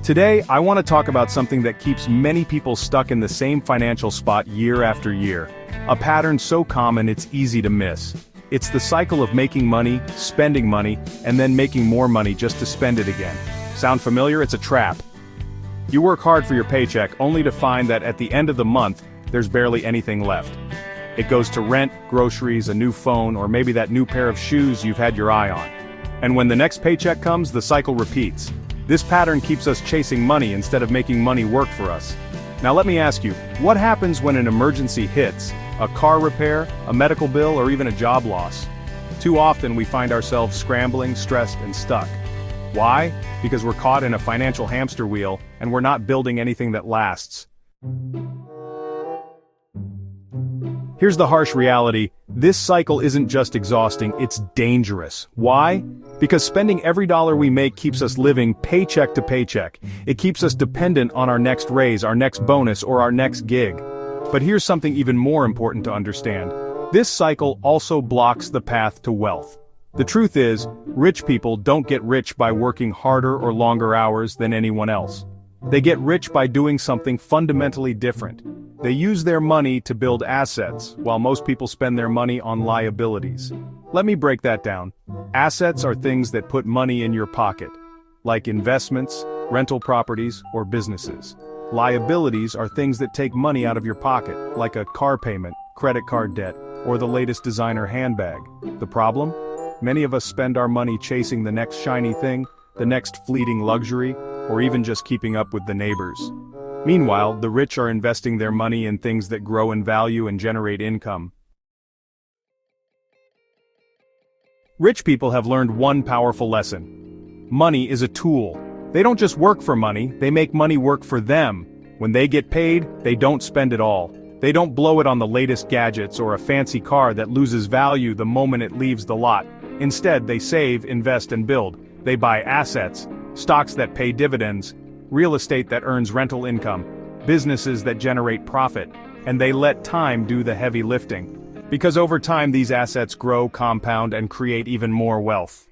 Today, I want to talk about something that keeps many people stuck in the same financial spot year after year. A pattern so common it's easy to miss. It's the cycle of making money, spending money, and then making more money just to spend it again. Sound familiar? It's a trap. You work hard for your paycheck only to find that at the end of the month, there's barely anything left. It goes to rent, groceries, a new phone, or maybe that new pair of shoes you've had your eye on. And when the next paycheck comes, the cycle repeats. This pattern keeps us chasing money instead of making money work for us. Now let me ask you, what happens when an emergency hits? A car repair, a medical bill, or even a job loss? Too often we find ourselves scrambling, stressed, and stuck. Why? Because we're caught in a financial hamster wheel, and we're not building anything that lasts. Here's the harsh reality, this cycle isn't just exhausting, it's dangerous. Why? Because spending every dollar we make keeps us living paycheck to paycheck. It keeps us dependent on our next raise, our next bonus, or our next gig. But here's something even more important to understand. This cycle also blocks the path to wealth. The truth is, rich people don't get rich by working harder or longer hours than anyone else. They get rich by doing something fundamentally different. They use their money to build assets, while most people spend their money on liabilities. Let me break that down. Assets are things that put money in your pocket, like investments, rental properties, or businesses. Liabilities are things that take money out of your pocket, like a car payment, credit card debt, or the latest designer handbag. The problem? Many of us spend our money chasing the next shiny thing, the next fleeting luxury, or even just keeping up with the neighbors. Meanwhile, the rich are investing their money in things that grow in value and generate income. Rich people have learned one powerful lesson. Money is a tool. They don't just work for money, they make money work for them. When they get paid, they don't spend it all. They don't blow it on the latest gadgets or a fancy car that loses value the moment it leaves the lot. Instead, they save, invest, and build. They buy assets, stocks that pay dividends, real estate that earns rental income, businesses that generate profit, and they let time do the heavy lifting. Because over time these assets grow, compound, and create even more wealth.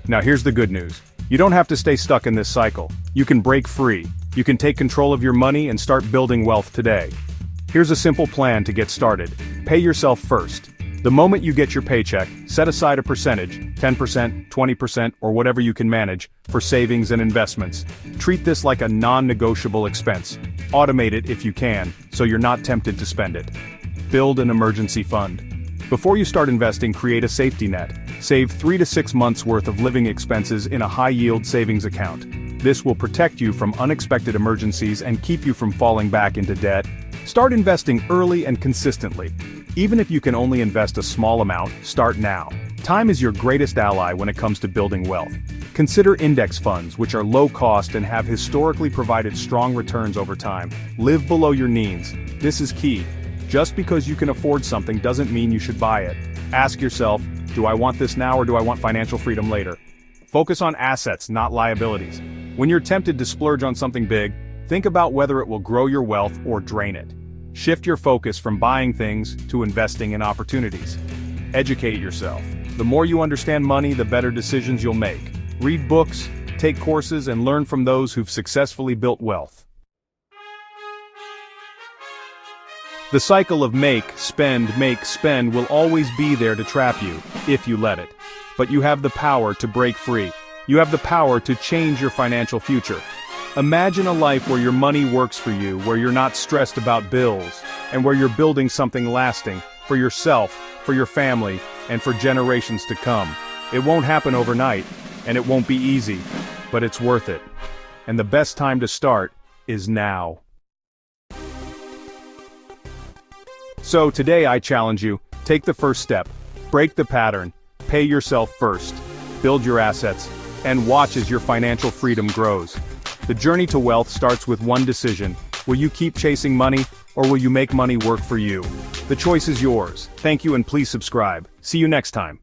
Now here's the good news. You don't have to stay stuck in this cycle. You can break free. You can take control of your money and start building wealth today. Here's a simple plan to get started. Pay yourself first. The moment you get your paycheck, set aside a percentage, 10%, 20%, or whatever you can manage, for savings and investments. Treat this like a non-negotiable expense. Automate it if you can, so you're not tempted to spend it. Build an emergency fund. Before you start investing, create a safety net. Save 3 to 6 months worth of living expenses in a high-yield savings account. This will protect you from unexpected emergencies and keep you from falling back into debt. Start investing early and consistently. Even if you can only invest a small amount, start now. Time is your greatest ally when it comes to building wealth. Consider index funds, which are low cost and have historically provided strong returns over time. Live below your means. This is key. Just because you can afford something doesn't mean you should buy it. Ask yourself, do I want this now or do I want financial freedom later? Focus on assets, not liabilities. When you're tempted to splurge on something big, think about whether it will grow your wealth or drain it. Shift your focus from buying things to investing in opportunities. Educate yourself. The more you understand money, the better decisions you'll make. Read books, take courses, and learn from those who've successfully built wealth. The cycle of make, spend will always be there to trap you, if you let it. But you have the power to break free. You have the power to change your financial future. Imagine a life where your money works for you, where you're not stressed about bills, and where you're building something lasting, for yourself, for your family, and for generations to come. It won't happen overnight, and it won't be easy, but it's worth it. And the best time to start is now. So today I challenge you, take the first step, break the pattern, pay yourself first, build your assets, and watch as your financial freedom grows. The journey to wealth starts with one decision. Will you keep chasing money, or will you make money work for you? The choice is yours. Thank you and please subscribe. See you next time.